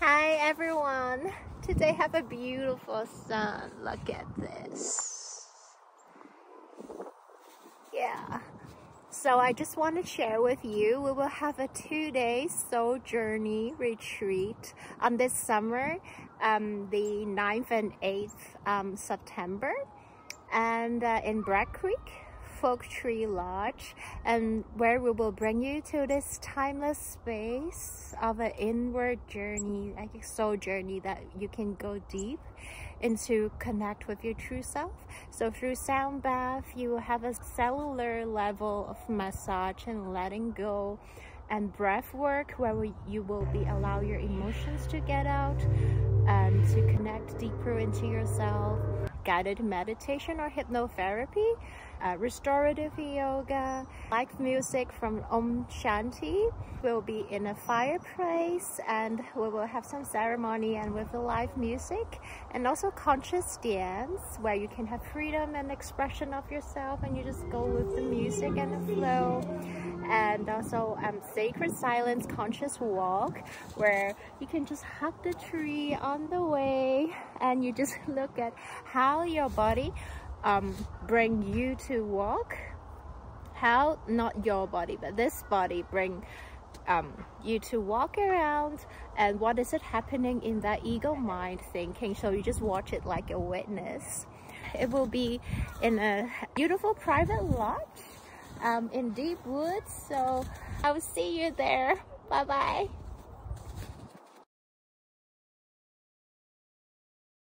Hi everyone! Today have a beautiful sun. Look at this. Yeah. So I just want to share with you, we will have a 2-day soul journey retreat on this summer, the 9th and 8th September, and in Bragg Folk Tree Lodge, and where we will bring you to this timeless space of an inward journey, like a soul journey that you can go deep into, connect with your true self. So through sound bath, you will have a cellular level of massage and letting go, and breath work where you will be allow your emotions to get out and to connect deeper into yourself. Guided meditation or hypnotherapy, restorative yoga, live music from Om Shanti. We'll be in a fireplace and we will have some ceremony and with the live music, and also conscious dance where you can have freedom and expression of yourself and you just go with the music and the flow. And also sacred silence conscious walk where you can just hug the tree on the way and you just look at how your body bring you to walk, how not your body but this body bring you to walk around, and what is it happening in that ego mind thinking. So you just watch it like a witness. It will be in a beautiful private lodge in deep woods, so I will see you there. Bye bye.